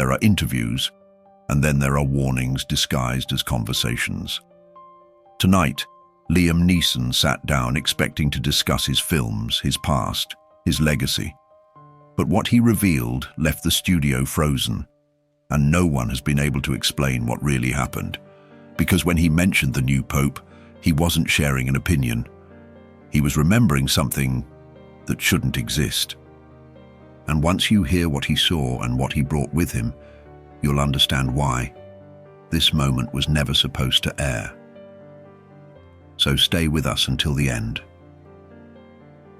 There are interviews, and then there are warnings disguised as conversations. Tonight, Liam Neeson sat down expecting to discuss his films, his past, his legacy. But what he revealed left the studio frozen, and no one has been able to explain what really happened. Because when he mentioned the new pope, he wasn't sharing an opinion. He was remembering something that shouldn't exist. And once you hear what he saw and what he brought with him, you'll understand why. This moment was never supposed to air. So stay with us until the end.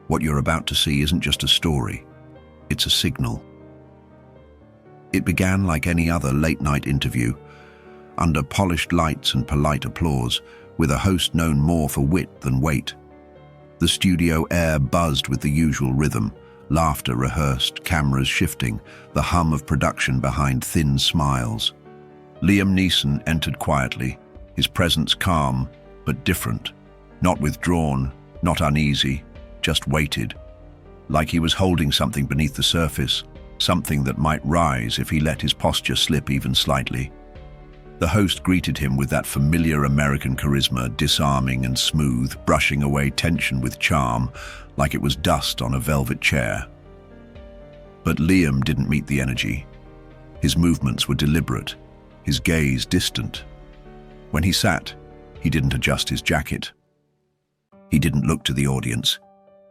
What you're about to see isn't just a story, it's a signal. It began like any other late-night interview, under polished lights and polite applause, with a host known more for wit than weight. The studio air buzzed with the usual rhythm, laughter rehearsed, cameras shifting, the hum of production behind thin smiles. Liam Neeson entered quietly, his presence calm but different, not withdrawn, not uneasy, just weighted, like he was holding something beneath the surface, something that might rise if he let his posture slip even slightly. The host greeted him with that familiar American charisma, disarming and smooth, brushing away tension with charm, like it was dust on a velvet chair. But Liam didn't meet the energy. His movements were deliberate, his gaze distant. When he sat, he didn't adjust his jacket. He didn't look to the audience.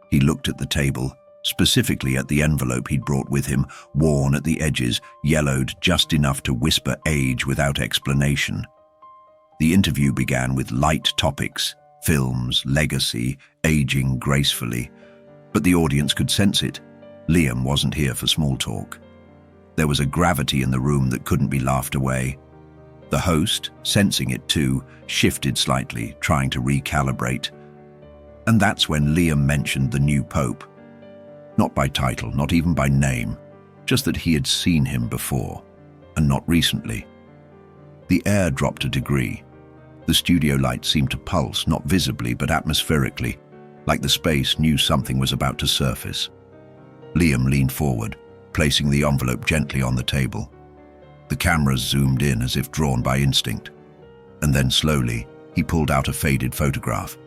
He looked at the table, specifically at the envelope he'd brought with him, worn at the edges, yellowed just enough to whisper age without explanation. The interview began with light topics, films, legacy, aging gracefully. But the audience could sense it. Liam wasn't here for small talk. There was a gravity in the room that couldn't be laughed away. The host, sensing it too, shifted slightly, trying to recalibrate. And that's when Liam mentioned the new pope. Not by title, not even by name, just that he had seen him before, and not recently. The air dropped a degree. The studio lights seemed to pulse, not visibly but atmospherically, like the space knew something was about to surface. Liam leaned forward, placing the envelope gently on the table. The cameras zoomed in as if drawn by instinct, and then slowly, he pulled out a faded photograph.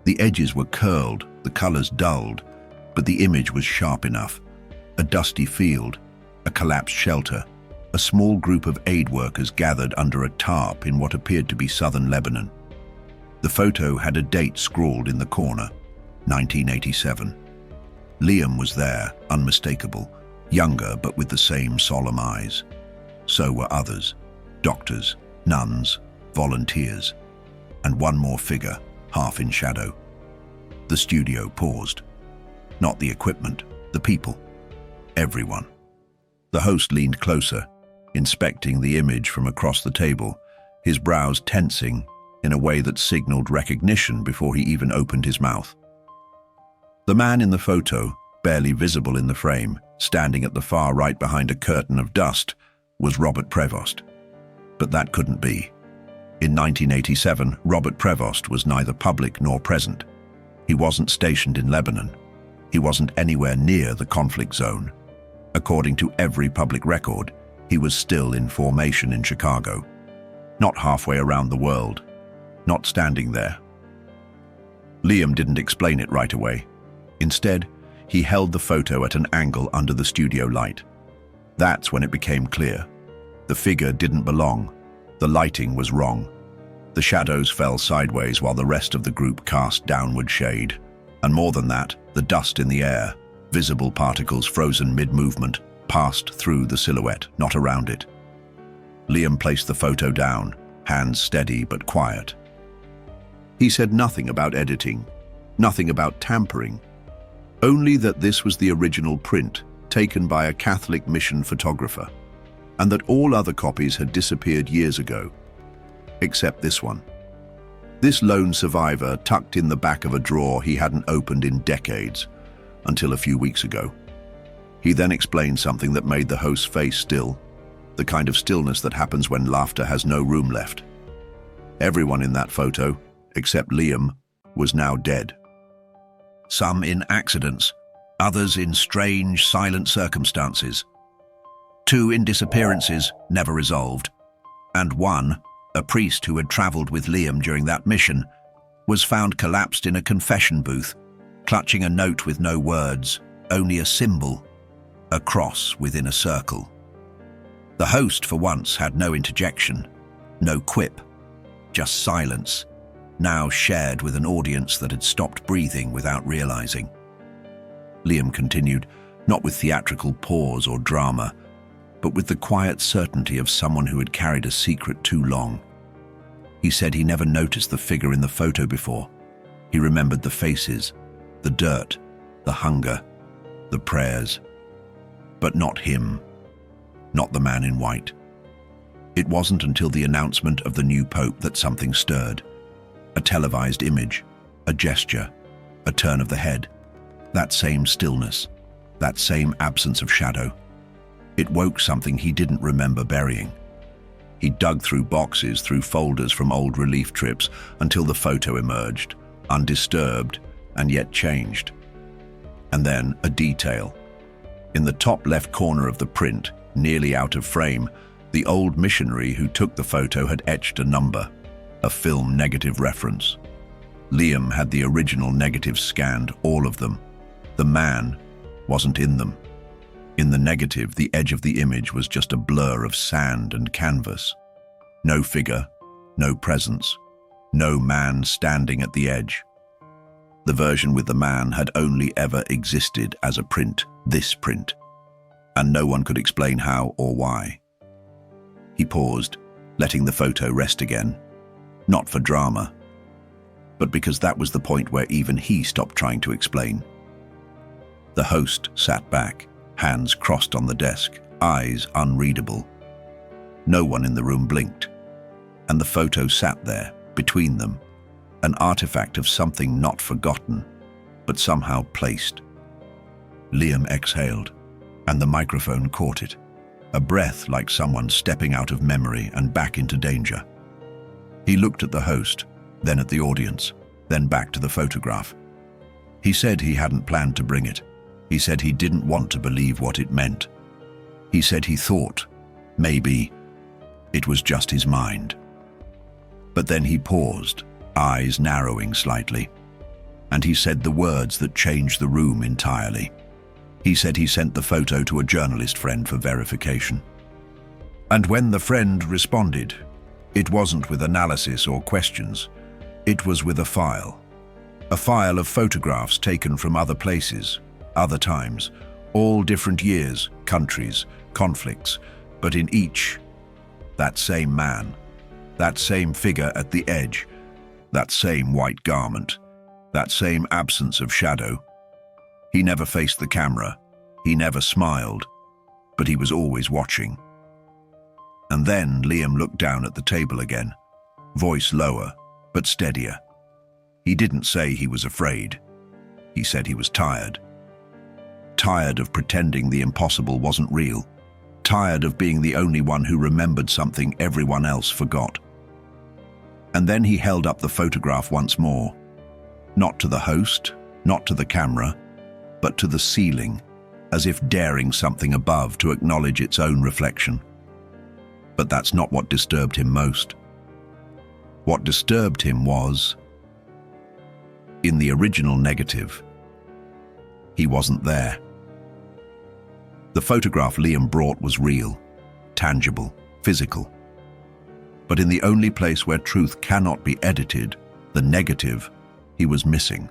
The edges were curled, the colors dulled, but the image was sharp enough. A dusty field, a collapsed shelter, a small group of aid workers gathered under a tarp in what appeared to be southern Lebanon. The photo had a date scrawled in the corner, 1987. Liam was there, unmistakable, younger but with the same solemn eyes. So were others, doctors, nuns, volunteers, and one more figure, half in shadow. The studio paused. Not the equipment, the people. Everyone. The host leaned closer, inspecting the image from across the table, his brows tensing in a way that signaled recognition before he even opened his mouth. The man in the photo, barely visible in the frame, standing at the far right behind a curtain of dust, was Robert Prevost. But that couldn't be. In 1987, Robert Prevost was neither public nor present. He wasn't stationed in Lebanon. He wasn't anywhere near the conflict zone. According to every public record, he was still in formation in Chicago. Not halfway around the world. Not standing there. Liam didn't explain it right away. Instead, he held the photo at an angle under the studio light. That's when it became clear. The figure didn't belong. The lighting was wrong. The shadows fell sideways while the rest of the group cast downward shade. And more than that, the dust in the air, visible particles frozen mid-movement, passed through the silhouette, not around it. Liam placed the photo down, hands steady but quiet. He said nothing about editing, nothing about tampering, only that this was the original print taken by a Catholic mission photographer, and that all other copies had disappeared years ago, except this one. This lone survivor tucked in the back of a drawer he hadn't opened in decades, until a few weeks ago. He then explained something that made the host's face still, the kind of stillness that happens when laughter has no room left. Everyone in that photo, except Liam, was now dead. Some in accidents, others in strange, silent circumstances. 2 in disappearances never resolved, and 1, a priest who had traveled with Liam during that mission, was found collapsed in a confession booth, clutching a note with no words, only a symbol, a cross within a circle. The host, for once, had no interjection, no quip, just silence, now shared with an audience that had stopped breathing without realizing. Liam continued, not with theatrical pause or drama, but with the quiet certainty of someone who had carried a secret too long. He said he never noticed the figure in the photo before. He remembered the faces, the dirt, the hunger, the prayers. But not him, not the man in white. It wasn't until the announcement of the new pope that something stirred. A televised image, a gesture, a turn of the head. That same stillness, that same absence of shadow. It woke something he didn't remember burying. He dug through boxes, through folders from old relief trips, until the photo emerged, undisturbed and yet changed. And then a detail. In the top left corner of the print, nearly out of frame, the old missionary who took the photo had etched a number, a film negative reference. Liam had the original negatives scanned, all of them. The man wasn't in them. In the negative, the edge of the image was just a blur of sand and canvas. No figure, no presence, no man standing at the edge. The version with the man had only ever existed as a print, this print, and no one could explain how or why. He paused, letting the photo rest again, not for drama, but because that was the point where even he stopped trying to explain. The host sat back, hands crossed on the desk, eyes unreadable. No one in the room blinked, and the photo sat there, between them, an artifact of something not forgotten, but somehow placed. Liam exhaled, and the microphone caught it, a breath like someone stepping out of memory and back into danger. He looked at the host, then at the audience, then back to the photograph. He said he hadn't planned to bring it. He said he didn't want to believe what it meant. He said he thought, maybe, it was just his mind. But then he paused, eyes narrowing slightly, and he said the words that changed the room entirely. He said he sent the photo to a journalist friend for verification. And when the friend responded, it wasn't with analysis or questions. It was with a file of photographs taken from other places, other times, all different years, countries, conflicts, but in each, that same man, that same figure at the edge, that same white garment, that same absence of shadow. He never faced the camera, he never smiled, but he was always watching. And then Liam looked down at the table again, voice lower, but steadier. He didn't say he was afraid. He said he was tired. Tired of pretending the impossible wasn't real. Tired of being the only one who remembered something everyone else forgot. And then he held up the photograph once more. Not to the host, not to the camera, but to the ceiling, as if daring something above to acknowledge its own reflection. But that's not what disturbed him most. What disturbed him was, in the original negative, he wasn't there. The photograph Liam brought was real, tangible, physical. But in the only place where truth cannot be edited, the negative, he was missing.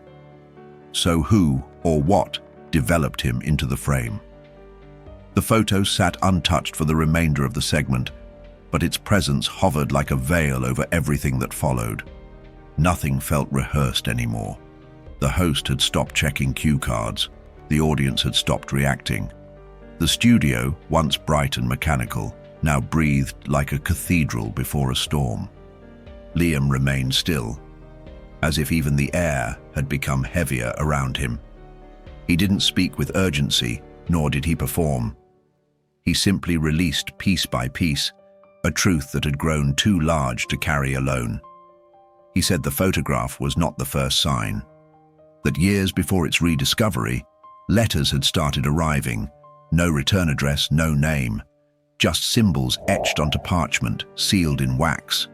So who or what developed him into the frame? The photo sat untouched for the remainder of the segment, but its presence hovered like a veil over everything that followed. Nothing felt rehearsed anymore. The host had stopped checking cue cards. The audience had stopped reacting. The studio, once bright and mechanical, now breathed like a cathedral before a storm. Liam remained still, as if even the air had become heavier around him. He didn't speak with urgency, nor did he perform. He simply released piece by piece a truth that had grown too large to carry alone. He said the photograph was not the first sign, that years before its rediscovery, letters had started arriving, no return address, no name, just symbols etched onto parchment, sealed in wax.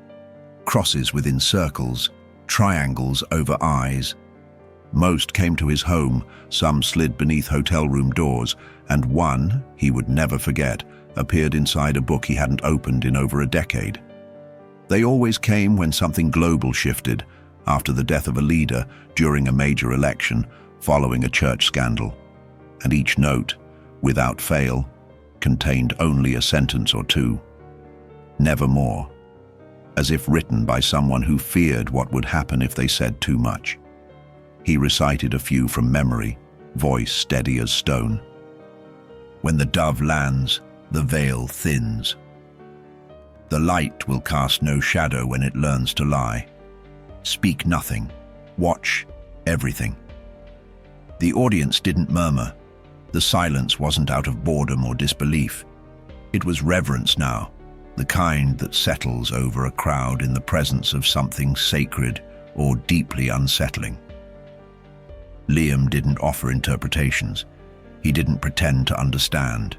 Crosses within circles, triangles over eyes. Most came to his home, some slid beneath hotel room doors, and one, he would never forget, appeared inside a book he hadn't opened in over a decade. They always came when something global shifted, after the death of a leader, during a major election, following a church scandal. And each note, without fail, contained only a sentence or two. Never more. As if written by someone who feared what would happen if they said too much. He recited a few from memory, voice steady as stone. When the dove lands, the veil thins. The light will cast no shadow when it learns to lie. Speak nothing. Watch everything. The audience didn't murmur. The silence wasn't out of boredom or disbelief. It was reverence now, the kind that settles over a crowd in the presence of something sacred or deeply unsettling. Liam didn't offer interpretations. He didn't pretend to understand.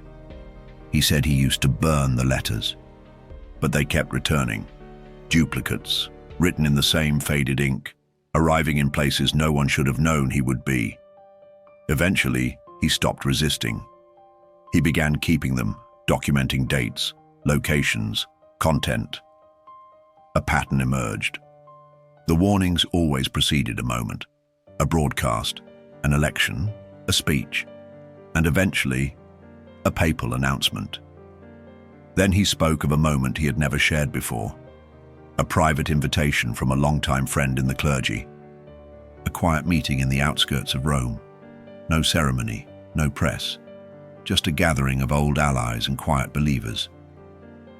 He said he used to burn the letters. But they kept returning. Duplicates, written in the same faded ink, arriving in places no one should have known he would be. Eventually, he stopped resisting. He began keeping them, documenting dates, locations, content. A pattern emerged. The warnings always preceded a moment, a broadcast, an election, a speech, and eventually, a papal announcement. Then he spoke of a moment he had never shared before, a private invitation from a longtime friend in the clergy, a quiet meeting in the outskirts of Rome. No ceremony, no press, just a gathering of old allies and quiet believers.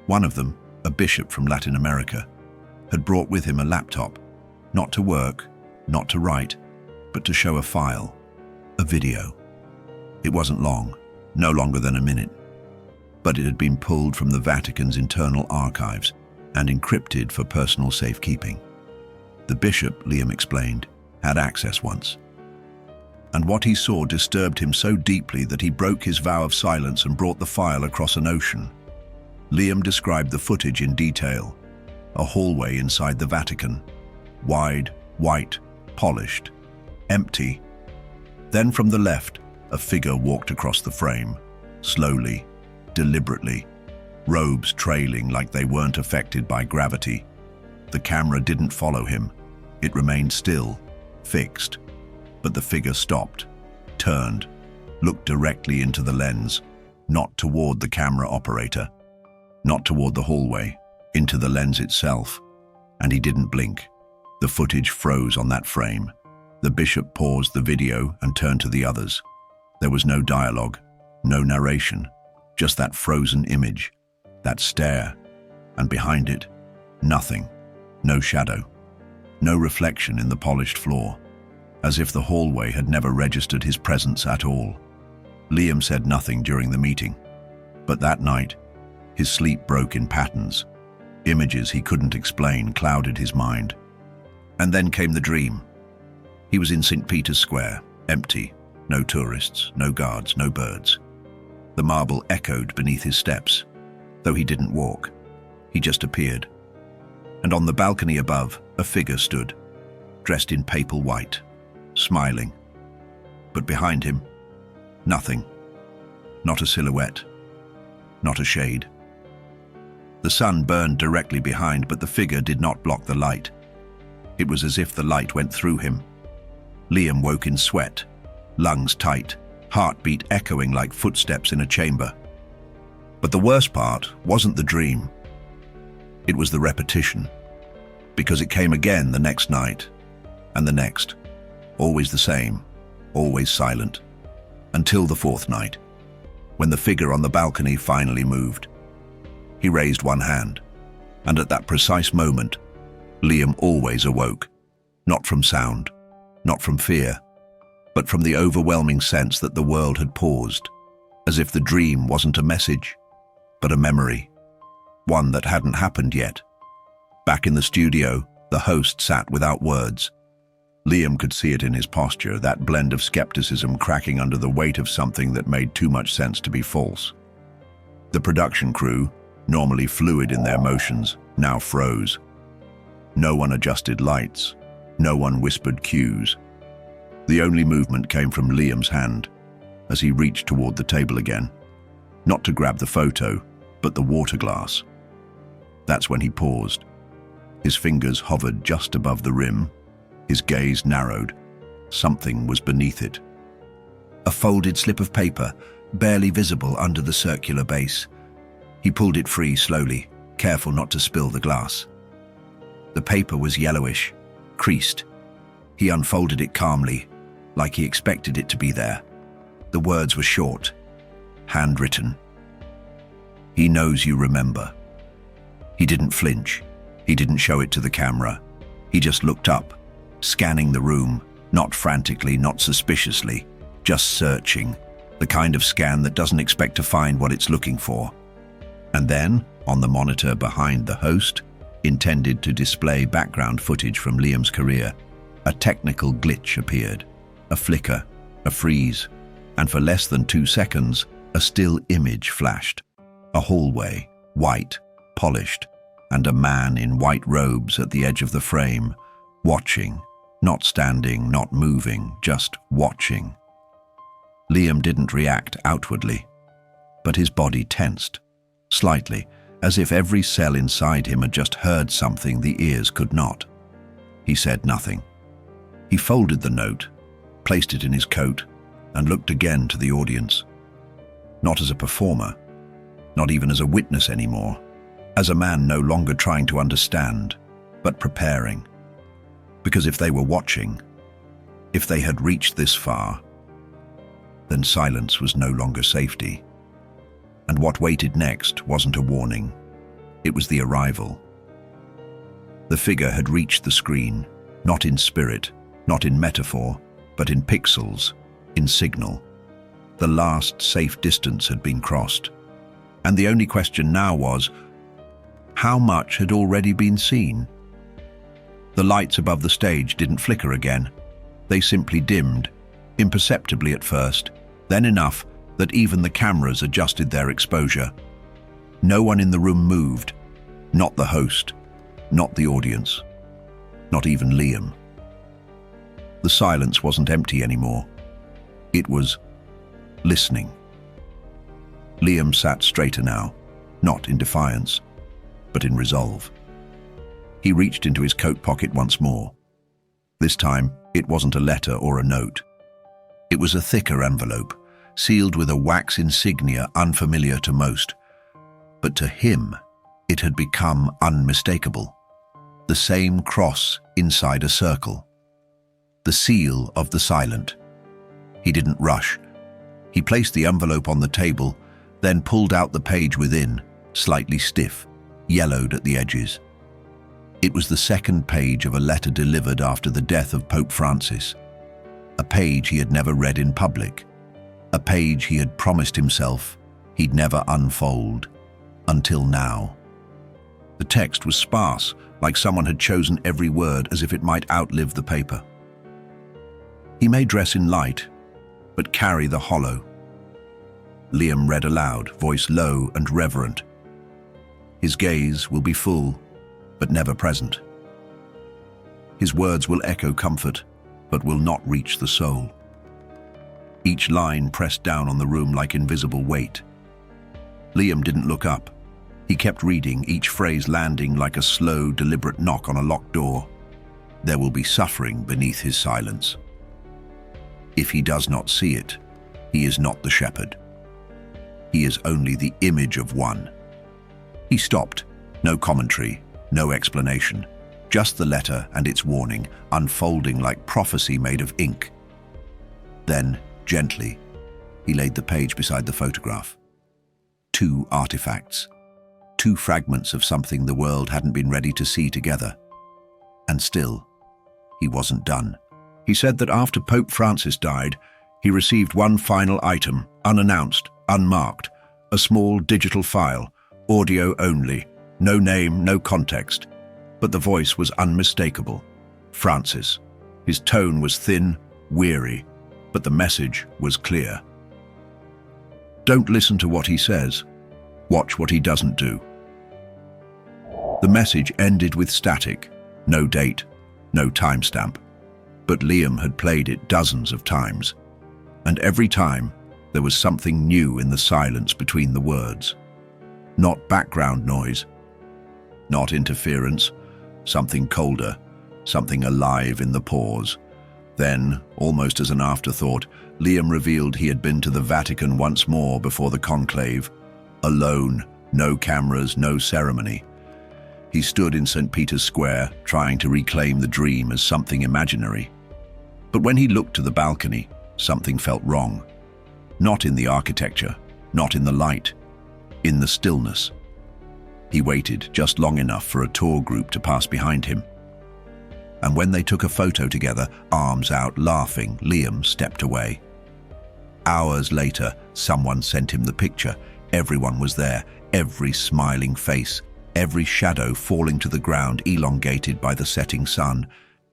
One of them, a bishop from Latin America, had brought with him a laptop, not to work, not to write, but to show a file, a video. It wasn't long, no longer than a minute, but it had been pulled from the Vatican's internal archives and encrypted for personal safekeeping. The bishop, Liam explained, had access once. And what he saw disturbed him so deeply that he broke his vow of silence and brought the file across an ocean. Liam described the footage in detail. A hallway inside the Vatican. Wide, white, polished, empty. Then from the left, a figure walked across the frame, slowly, deliberately, robes trailing like they weren't affected by gravity. The camera didn't follow him. It remained still, fixed. But the figure stopped, turned, looked directly into the lens, not toward the camera operator, not toward the hallway, into the lens itself. And he didn't blink. The footage froze on that frame. The bishop paused the video and turned to the others. There was no dialogue, no narration, just that frozen image, that stare, and behind it, nothing, no shadow, no reflection in the polished floor, as if the hallway had never registered his presence at all. Liam said nothing during the meeting, but that night, his sleep broke in patterns. Images he couldn't explain clouded his mind. And then came the dream. He was in St. Peter's Square, empty, no tourists, no guards, no birds. The marble echoed beneath his steps, though he didn't walk. He just appeared. And on the balcony above, a figure stood, dressed in papal white, smiling. But behind him, nothing. Not a silhouette, not a shade. The sun burned directly behind, but the figure did not block the light. It was as if the light went through him. Liam woke in sweat, lungs tight, heartbeat echoing like footsteps in a chamber. But the worst part wasn't the dream. It was the repetition, because it came again the next night, and the next. Always the same, always silent, until the fourth night, when the figure on the balcony finally moved. He raised one hand, and at that precise moment, Liam always awoke, not from sound, not from fear, but from the overwhelming sense that the world had paused, as if the dream wasn't a message, but a memory, one that hadn't happened yet. Back in the studio, the host sat without words. Liam could see it in his posture, that blend of skepticism cracking under the weight of something that made too much sense to be false. The production crew, normally fluid in their motions, now froze. No one adjusted lights. No one whispered cues. The only movement came from Liam's hand as he reached toward the table again, not to grab the photo, but the water glass. That's when he paused. His fingers hovered just above the rim. His gaze narrowed. Something was beneath it. A folded slip of paper, barely visible under the circular base. He pulled it free slowly, careful not to spill the glass. The paper was yellowish, creased. He unfolded it calmly, like he expected it to be there. The words were short, handwritten. "He knows you remember." He didn't flinch. He didn't show it to the camera. He just looked up, scanning the room, not frantically, not suspiciously, just searching, the kind of scan that doesn't expect to find what it's looking for. And then, on the monitor behind the host, intended to display background footage from Liam's career, a technical glitch appeared. A flicker, a freeze, and for less than 2 seconds, a still image flashed. A hallway, white, polished, and a man in white robes at the edge of the frame, watching, not standing, not moving, just watching. Liam didn't react outwardly, but his body tensed, slightly, as if every cell inside him had just heard something the ears could not. He said nothing. He folded the note, placed it in his coat, and looked again to the audience. Not as a performer, not even as a witness anymore, as a man no longer trying to understand, but preparing. Because if they were watching, if they had reached this far, then silence was no longer safety. And what waited next wasn't a warning. It was the arrival. The figure had reached the screen, not in spirit, not in metaphor, but in pixels, in signal. The last safe distance had been crossed. And the only question now was, how much had already been seen? The lights above the stage didn't flicker again. They simply dimmed, imperceptibly at first, then enough that even the cameras adjusted their exposure. No one in the room moved, not the host, not the audience, not even Liam. The silence wasn't empty anymore. It was listening. Liam sat straighter now, not in defiance, but in resolve. He reached into his coat pocket once more. This time, it wasn't a letter or a note. It was a thicker envelope, sealed with a wax insignia unfamiliar to most. But to him, it had become unmistakable. The same cross inside a circle. The seal of the silent. He didn't rush. He placed the envelope on the table, then pulled out the page within, slightly stiff, yellowed at the edges. It was the second page of a letter delivered after the death of Pope Francis. A page he had never read in public. A page he had promised himself he'd never unfold, until now. The text was sparse, like someone had chosen every word as if it might outlive the paper. He may dress in light, but carry the hollow. Liam read aloud, voice low and reverent. His gaze will be full, but never present. His words will echo comfort, but will not reach the soul. Each line pressed down on the room like invisible weight. Liam didn't look up. He kept reading, each phrase landing like a slow, deliberate knock on a locked door. There will be suffering beneath his silence. If he does not see it, he is not the shepherd. He is only the image of one. He stopped. No commentary, no explanation. Just the letter and its warning, unfolding like prophecy made of ink. Then, gently, he laid the page beside the photograph. 2 artifacts. 2 fragments of something the world hadn't been ready to see together. And still, he wasn't done. He said that after Pope Francis died, he received one final item, unannounced, unmarked, a small digital file, audio only, no name, no context. But the voice was unmistakable. Francis. His tone was thin, weary, but the message was clear. Don't listen to what he says. Watch what he doesn't do. The message ended with static, no date, no timestamp. But Liam had played it dozens of times, and every time there was something new in the silence between the words. Not background noise, not interference, something colder, something alive in the pause. Then, almost as an afterthought, Liam revealed he had been to the Vatican once more before the conclave. Alone, no cameras, no ceremony. He stood in St. Peter's Square, trying to reclaim the dream as something imaginary. But when he looked to the balcony, something felt wrong. Not in the architecture, not in the light, in the stillness. He waited just long enough for a tour group to pass behind him. And when they took a photo together, arms out, laughing, Liam stepped away. Hours later, someone sent him the picture. Everyone was there, every smiling face, every shadow falling to the ground, elongated by the setting sun,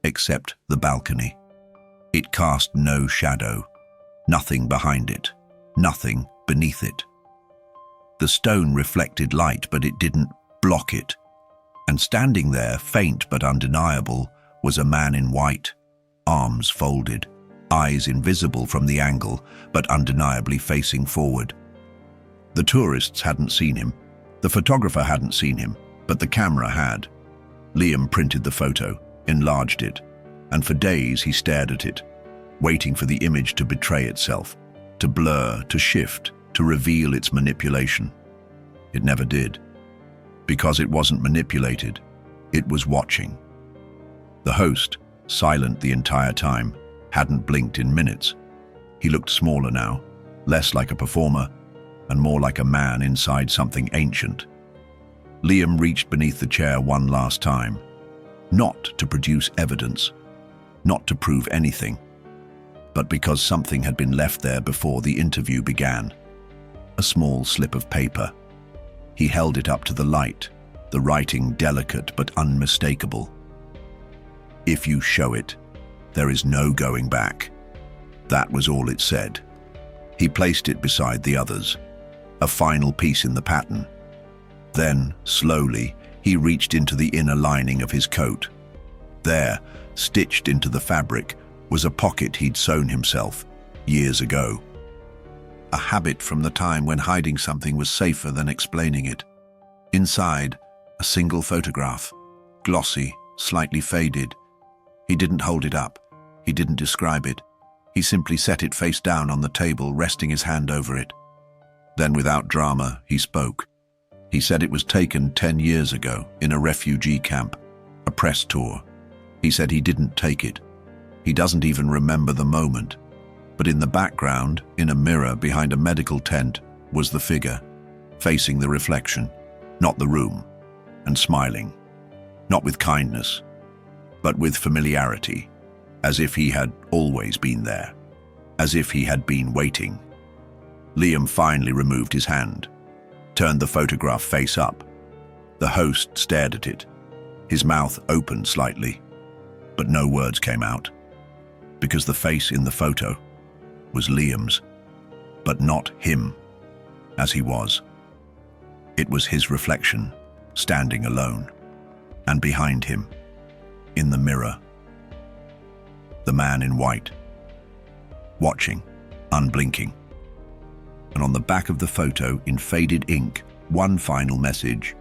except the balcony. It cast no shadow, nothing behind it, nothing beneath it. The stone reflected light, but it didn't block it. And standing there, faint but undeniable, was a man in white, arms folded, eyes invisible from the angle, but undeniably facing forward. The tourists hadn't seen him, the photographer hadn't seen him, but the camera had. Liam printed the photo, enlarged it, and for days he stared at it, waiting for the image to betray itself, to blur, to shift, to reveal its manipulation. It never did. Because it wasn't manipulated, it was watching. The host, silent the entire time, hadn't blinked in minutes. He looked smaller now, less like a performer, and more like a man inside something ancient. Liam reached beneath the chair one last time, not to produce evidence, not to prove anything, but because something had been left there before the interview began. A small slip of paper. He held it up to the light, the writing delicate but unmistakable. "If you show it, there is no going back." That was all it said. He placed it beside the others, a final piece in the pattern. Then, slowly, he reached into the inner lining of his coat. There, stitched into the fabric, was a pocket he'd sewn himself, years ago. A habit from the time when hiding something was safer than explaining it. Inside, a single photograph, glossy, slightly faded. He didn't hold it up. He didn't describe it. He simply set it face down on the table, resting his hand over it. Then, without drama, he spoke. He said it was taken 10 years ago in a refugee camp, a press tour. He said he didn't take it. He doesn't even remember the moment. But in the background, in a mirror behind a medical tent, was the figure, facing the reflection, not the room, and smiling. Not with kindness, but with familiarity, as if he had always been there, as if he had been waiting. Liam finally removed his hand, turned the photograph face up. The host stared at it, his mouth opened slightly, but no words came out, because the face in the photo was Liam's, but not him, as he was. It was his reflection, standing alone, and behind him, in the mirror, the man in white, watching, unblinking. And on the back of the photo, in faded ink, one final message: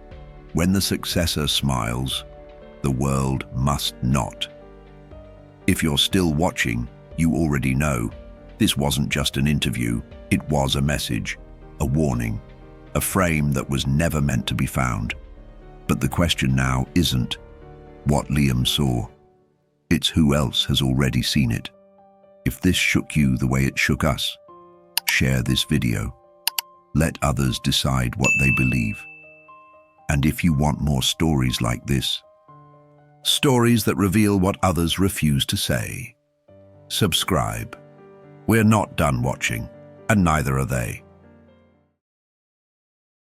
when the successor smiles, the world must not. If you're still watching, you already know this wasn't just an interview, it was a message, a warning, a frame that was never meant to be found. But the question now isn't what Liam saw, it's who else has already seen it. If this shook you the way it shook us, share this video. Let others decide what they believe. And if you want more stories like this, stories that reveal what others refuse to say, subscribe. We're not done watching, and neither are they.